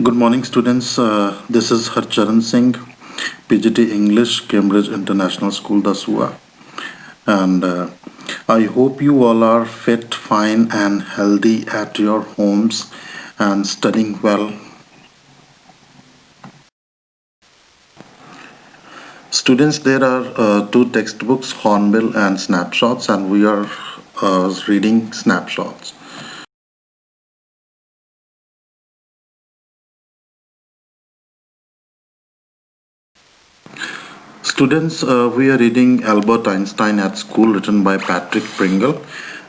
Good morning, students. This is Harcharan Singh, PGT English, Cambridge International School, Dasua. And I hope you all are fit, fine, and healthy at your homes and studying well. Students, there are two textbooks, Hornbill and Snapshots, and we are reading Snapshots. Students, we are reading Albert Einstein at School, written by Patrick Pringle.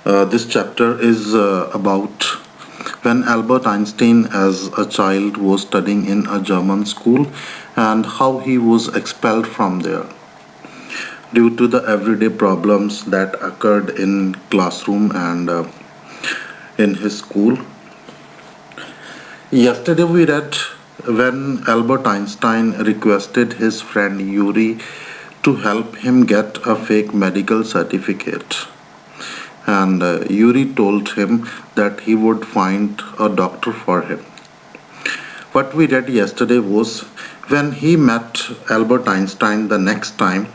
This chapter is about when Albert Einstein, as a child, was studying in a German school and how he was expelled from there due to the everyday problems that occurred in classroom and in his school. Yesterday we read when Albert Einstein requested his friend Yuri to help him get a fake medical certificate. And Yuri told him that he would find a doctor for him. What we read yesterday was when he met Albert Einstein the next time,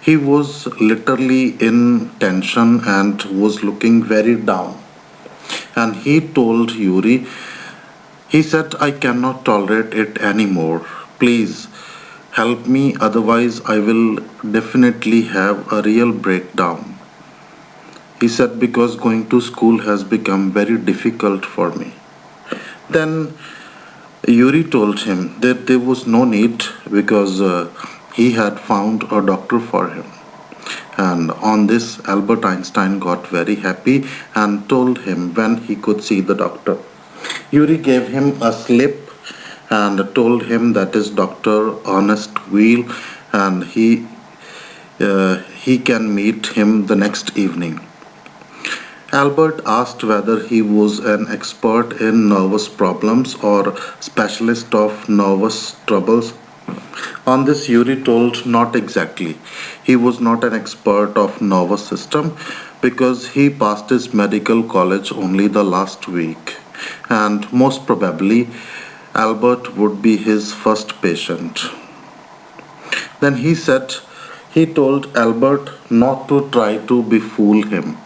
he was literally in tension and was looking very down. And he told Yuri, he said, I cannot tolerate it anymore. Please help me, otherwise, I will definitely have a real breakdown. He said, because going to school has become very difficult for me. Then Yuri told him that there was no need because he had found a doctor for him. And on this, Albert Einstein got very happy and told him when he could see the doctor. Yuri gave him a slip and told him that is Dr. Ernest Wheel and he can meet him the next evening. Albert asked whether he was an expert in nervous problems or specialist of nervous troubles. On this, Yuri told not exactly. He was not an expert of nervous system because he passed his medical college only the last week. And most probably, Albert would be his first patient. Then he told Albert not to try to befool him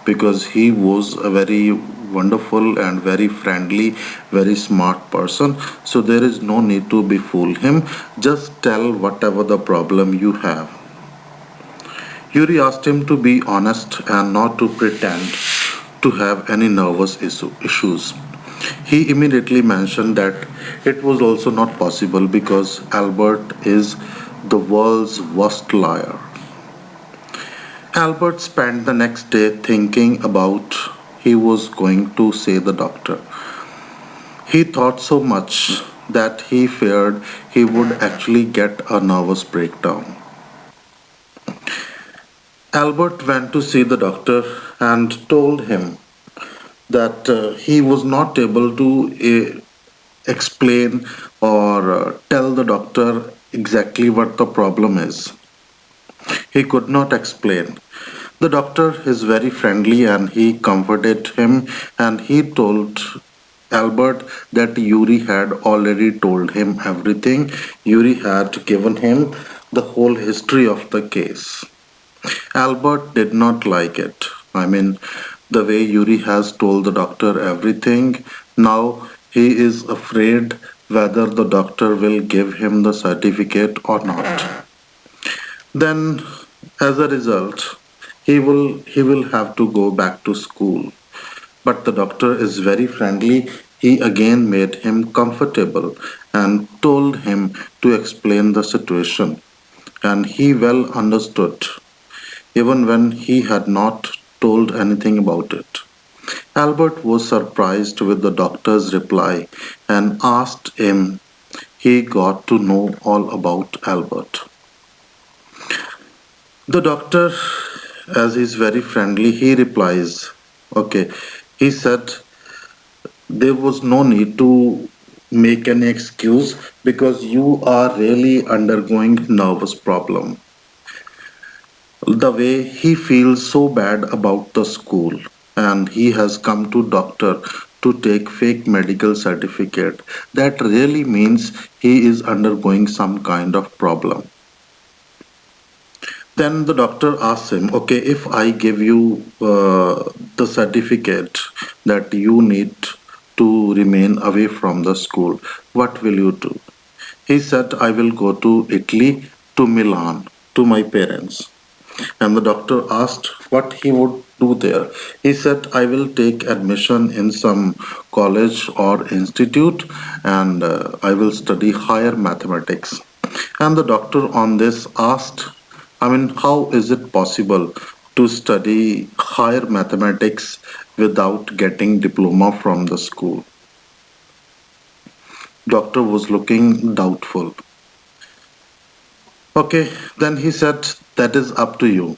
because he was a very wonderful and very friendly, very smart person. So there is no need to befool him. Just tell whatever the problem you have. Yuri asked him to be honest and not to pretend to have any issues. He immediately mentioned that it was also not possible because Albert is the world's worst liar. Albert spent the next day thinking about he was going to say the doctor. He thought so much that he feared he would actually get a nervous breakdown. Albert went to see the doctor and told him that he was not able to explain or tell the doctor exactly what the problem is. He could not explain. The doctor is very friendly and he comforted him and he told Albert that Yuri had already told him everything. Yuri had given him the whole history of the case. Albert did not like it. I mean, the way Yuri has told the doctor everything, now he is afraid whether the doctor will give him the certificate or not. Then, as a result, he will have to go back to school. But the doctor is very friendly. He again made him comfortable and told him to explain the situation. And he well understood, even when he had not told anything about it. Albert was surprised with the doctor's reply and asked him he got to know all about Albert. The doctor, as he's very friendly, he replies, okay, he said there was no need to make any excuse because you are really undergoing nervous problem. The way he feels so bad about the school and he has come to doctor to take fake medical certificate, that really means he is undergoing some kind of problem. Then the doctor asks him, okay, if I give you the certificate that you need to remain away from the school, what will you do? He said, I will go to Italy, to Milan, to my parents. And the doctor asked what he would do there. He said, I will take admission in some college or institute and I will study higher mathematics. And the doctor on this asked, how is it possible to study higher mathematics without getting diploma from the school? Doctor was looking doubtful. Okay, then he said, that is up to you.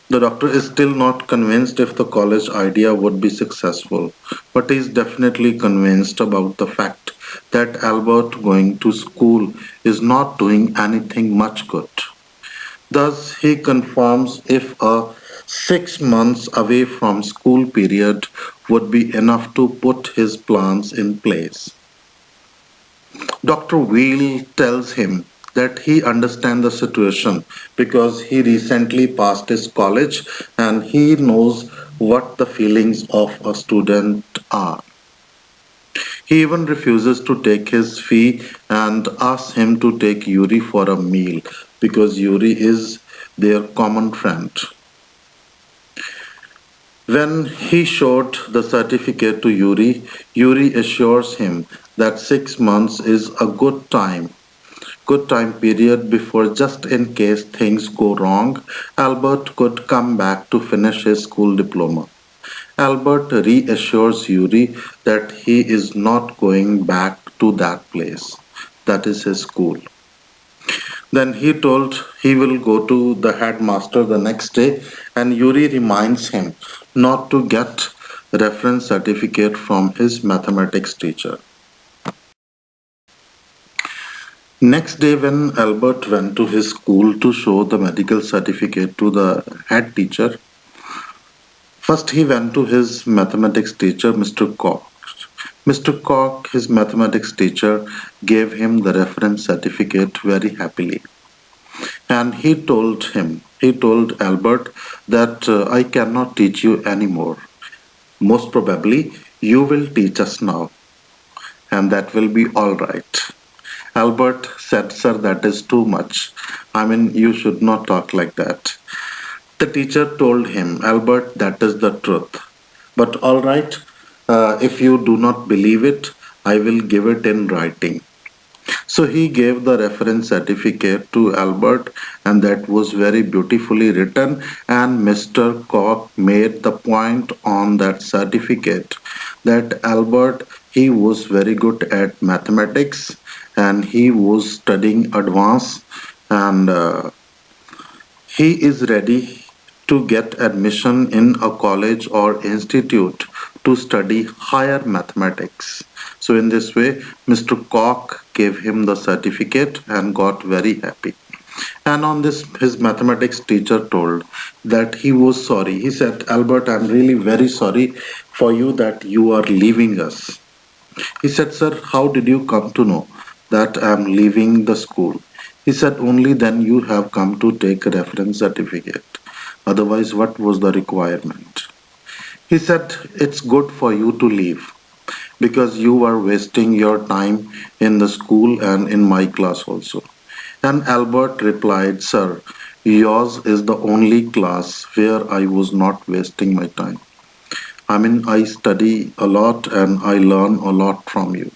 The doctor is still not convinced if the college idea would be successful, but he is definitely convinced about the fact that Albert going to school is not doing anything much good. Thus, he confirms if a 6 months away from school period would be enough to put his plans in place. Dr. Wheel tells him that he understands the situation because he recently passed his college and he knows what the feelings of a student are. He even refuses to take his fee and asks him to take Yuri for a meal because Yuri is their common friend. When he showed the certificate to Yuri, Yuri assures him that 6 months is a good time period before, just in case things go wrong, Albert could come back to finish his school diploma. Albert reassures Yuri that he is not going back to that place. That is his school. Then he told he will go to the headmaster the next day and Yuri reminds him not to get reference certificate from his mathematics teacher. Next day, when Albert went to his school to show the medical certificate to the head teacher, first he went to his mathematics teacher, Mr. Koch. Mr. Koch, his mathematics teacher, gave him the reference certificate very happily. And he told Albert that I cannot teach you anymore. Most probably, you will teach us now, and that will be all right. Albert said, sir, that is too much. You should not talk like that. The teacher told him, Albert, that is the truth. But all right, if you do not believe it, I will give it in writing. So he gave the reference certificate to Albert, and that was very beautifully written. And Mr. Koch made the point on that certificate that Albert, he was very good at mathematics and he was studying advanced and he is ready to get admission in a college or institute to study higher mathematics. So in this way, Mr. Koch gave him the certificate and got very happy. And on this, his mathematics teacher told that he was sorry. He said, Albert, I'm really very sorry for you that you are leaving us. He said, sir, how did you come to know that I'm leaving the school? He said, only then you have come to take a reference certificate. Otherwise, what was the requirement? He said, it's good for you to leave because you are wasting your time in the school and in my class also. And Albert replied, sir, yours is the only class where I was not wasting my time. I study a lot and I learn a lot from you.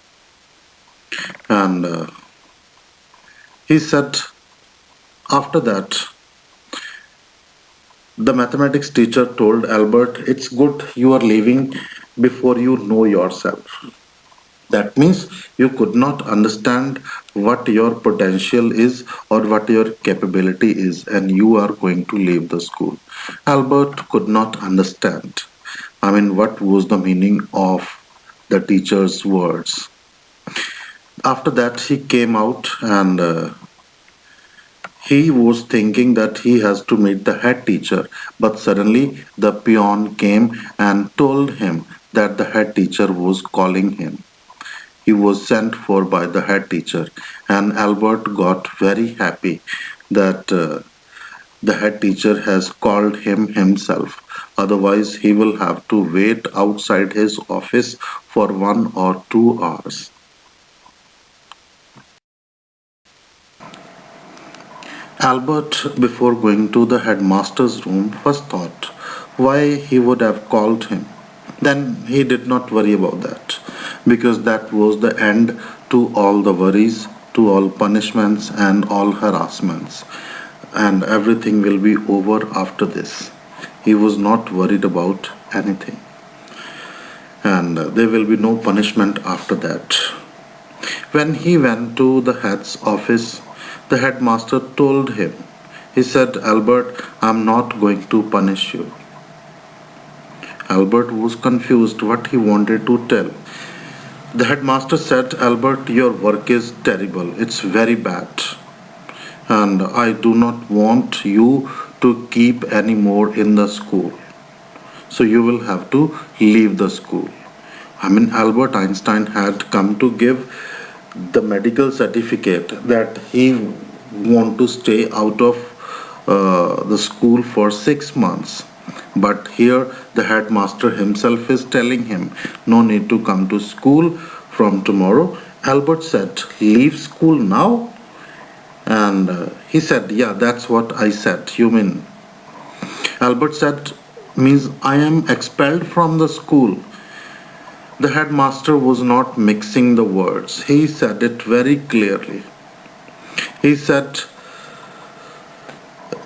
And he said, after that, the mathematics teacher told Albert, it's good you are leaving before you know yourself. That means you could not understand what your potential is or what your capability is, and you are going to leave the school. Albert could not understand. What was the meaning of the teacher's words? After that, he came out and he was thinking that he has to meet the head teacher, but suddenly the peon came and told him that the head teacher was calling him. He was sent for by the head teacher, and Albert got very happy that the head teacher has called him himself. Otherwise, he will have to wait outside his office for 1 or 2 hours. Albert, before going to the headmaster's room, first thought why he would have called him. Then he did not worry about that, because that was the end to all the worries, to all punishments and all harassments, and everything will be over after this. He was not worried about anything, and there will be no punishment after that. When he went to the head's office, the headmaster told him, he said, Albert, I'm not going to punish you. Albert was confused what he wanted to tell. The headmaster said, Albert, your work is terrible. It's very bad. And I do not want you to keep any more in the school. So you will have to leave the school. Albert Einstein had come to give the medical certificate that he want to stay out of the school for 6 months. But here the headmaster himself is telling him, no need to come to school from tomorrow. Albert said, leave school now? And he said, yeah, that's what I said. You mean? Albert said, means I am expelled from the school. The headmaster was not mixing the words. He said it very clearly. He said,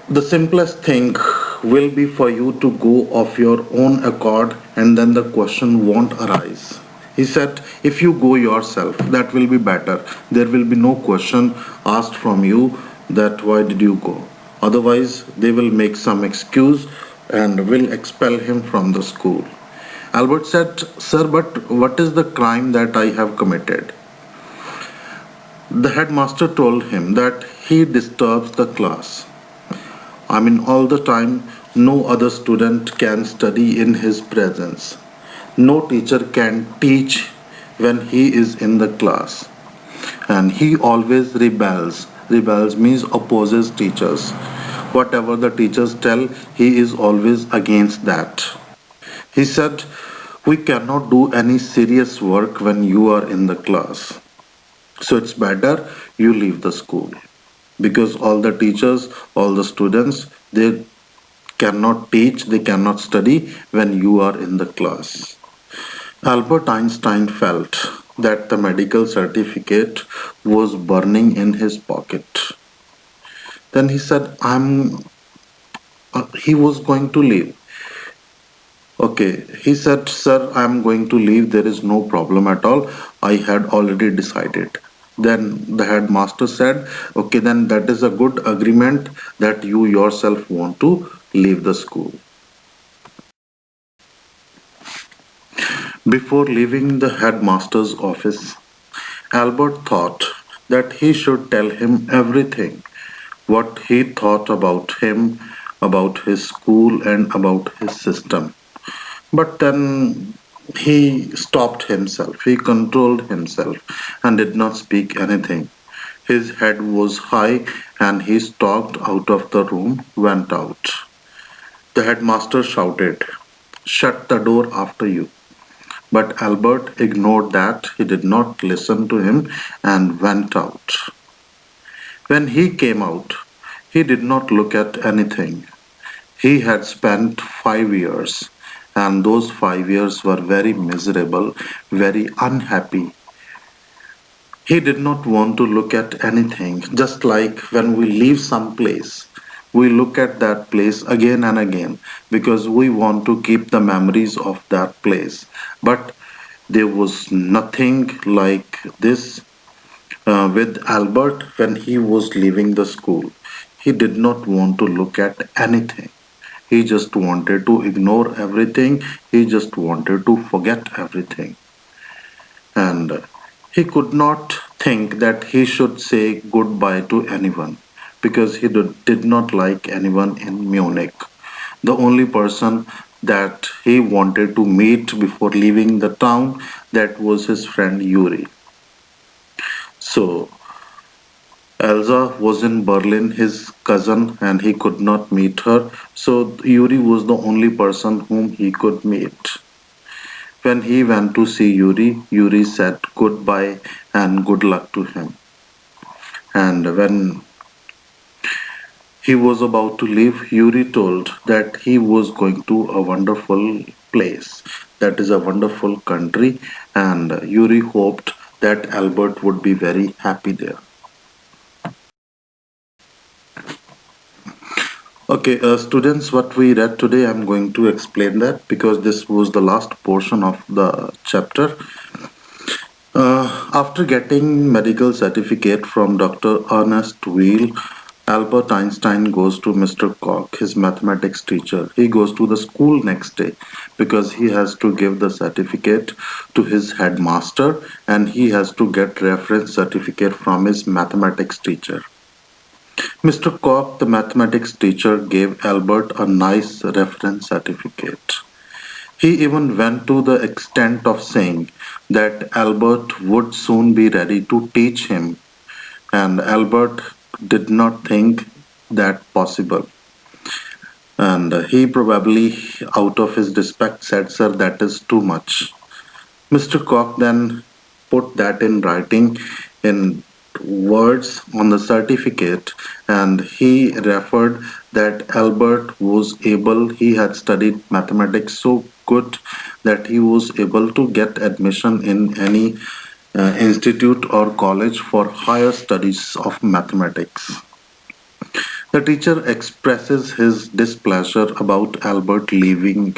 the simplest thing will be for you to go of your own accord and then the question won't arise. He said, if you go yourself, that will be better. There will be no question asked from you that why did you go. Otherwise, they will make some excuse and will expel him from the school. Albert said, sir, but what is the crime that I have committed? The headmaster told him that he disturbs the class. All the time, no other student can study in his presence. No teacher can teach when he is in the class. And he always rebels. Rebels means opposes teachers. Whatever the teachers tell, he is always against that. He said, we cannot do any serious work when you are in the class. So it's better you leave the school. Because all the teachers, all the students, they cannot teach, they cannot study when you are in the class. Albert Einstein felt that the medical certificate was burning in his pocket. Then he said, he was going to leave. Okay, he said, sir, I am going to leave. There is no problem at all. I had already decided. Then the headmaster said, okay, then that is a good agreement that you yourself want to leave the school. Before leaving the headmaster's office, Albert thought that he should tell him everything, what he thought about him, about his school, and about his system. But then he stopped himself, he controlled himself, and did not speak anything. His head was high, and he stalked out of the room, went out. The headmaster shouted, shut the door after you. But Albert ignored that, he did not listen to him, and went out. When he came out, he did not look at anything. He had spent 5 years, and those 5 years were very miserable, very unhappy. He did not want to look at anything, just like when we leave some place. We look at that place again and again because we want to keep the memories of that place. But there was nothing like this with Albert when he was leaving the school. He did not want to look at anything. He just wanted to ignore everything. He just wanted to forget everything. And he could not think that he should say goodbye to anyone because he did not like anyone in Munich. The only person that he wanted to meet before leaving the town. That was his friend Yuri. So Elsa was in Berlin, his cousin, and he could not meet her. So Yuri was the only person whom he could meet. When he went to see Yuri, Yuri said goodbye and good luck to him. And when he was about to leave, Yuri told that he was going to a wonderful place, that is a wonderful country, and Yuri hoped that Albert would be very happy there. Okay, students, what we read today, I'm going to explain that because this was the last portion of the chapter. After getting medical certificate from Dr. Ernest Weil, Albert Einstein goes to Mr. Koch, his mathematics teacher. He goes to the school next day because he has to give the certificate to his headmaster and he has to get reference certificate from his mathematics teacher. Mr. Koch, the mathematics teacher, gave Albert a nice reference certificate. He even went to the extent of saying that Albert would soon be ready to teach him, and Albert did not think that possible. And he probably, out of his respect, said, Sir, that is too much. Mr. Koch then put that in writing in words on the certificate and he referred that Albert was able, he had studied mathematics so good that he was able to get admission in any institute or college for higher studies of mathematics. The teacher expresses his displeasure about Albert leaving,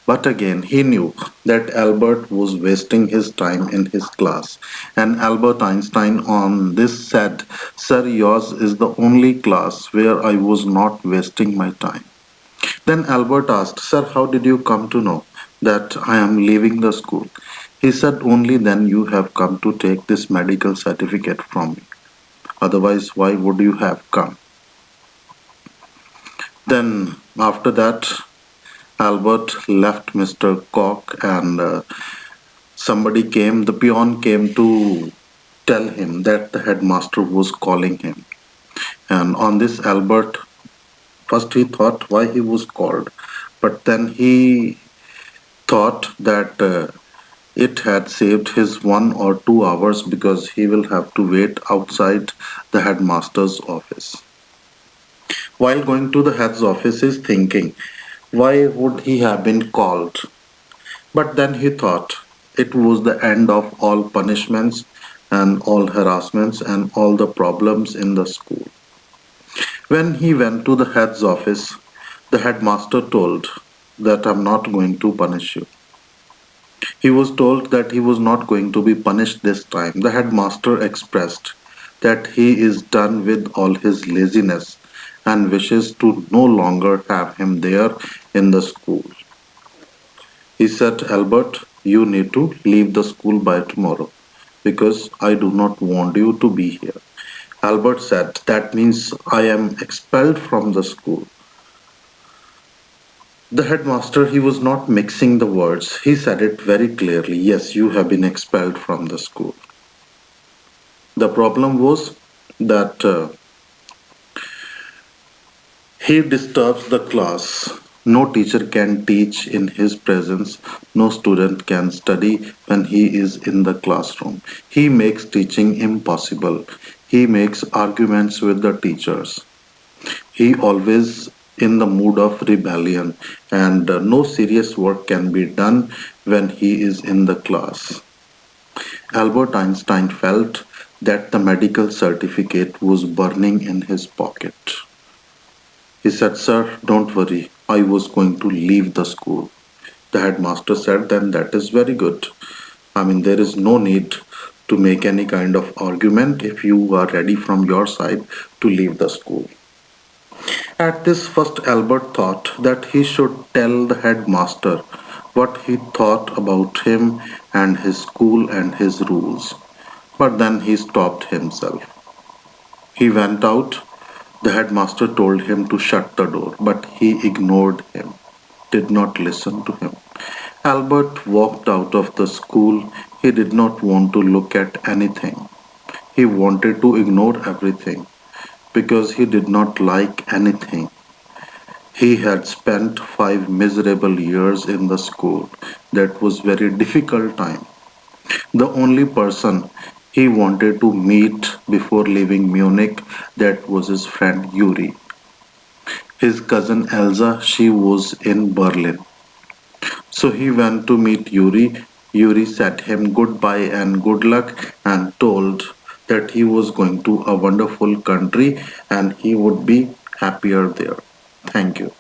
but again he knew that Albert was wasting his time in his class. And Albert Einstein on this said, Sir, yours is the only class where I was not wasting my time. Then Albert asked, Sir, how did you come to know that I am leaving the school? He said, Only then you have come to take this medical certificate from me. Otherwise, why would you have come? Then, after that, Albert left Mr. Koch and somebody came, the peon came to tell him that the headmaster was calling him. And on this, Albert, first he thought why he was called, but then he thought that it had saved his 1 or 2 hours because he will have to wait outside the headmaster's office. While going to the head's office, he's thinking, why would he have been called? But then he thought it was the end of all punishments and all harassments and all the problems in the school. When he went to the head's office, the headmaster told that I'm not going to punish you. He was told that he was not going to be punished this time. The headmaster expressed that he is done with all his laziness and wishes to no longer have him there in the school. He said, Albert, you need to leave the school by tomorrow because I do not want you to be here. Albert said, that means I am expelled from the school. The headmaster, he was not mixing the words. He said it very clearly. Yes, you have been expelled from the school. The problem was that he disturbs the class. No teacher can teach in his presence. No student can study when he is in the classroom. He makes teaching impossible. He makes arguments with the teachers. He always in the mood of rebellion and no serious work can be done when he is in the class. Albert Einstein felt that the medical certificate was burning in his pocket. He said, Sir, don't worry, I was going to leave the school. The headmaster said, Then that is very good. I mean, there is no need to make any kind of argument if you are ready from your side to leave the school. At this, first Albert thought that he should tell the headmaster what he thought about him and his school and his rules. But then he stopped himself. He went out. The headmaster told him to shut the door, but he ignored him. did not listen to him. Albert walked out of the school. He did not want to look at anything. He wanted to ignore everything because he did not like anything. He had spent 5 miserable years in the school. That was very difficult time. The only person he wanted to meet before leaving Munich, that was his friend Yuri. His cousin Elsa, she was in Berlin. So he went to meet Yuri. Yuri said him goodbye and good luck and told that he was going to a wonderful country and he would be happier there. Thank you.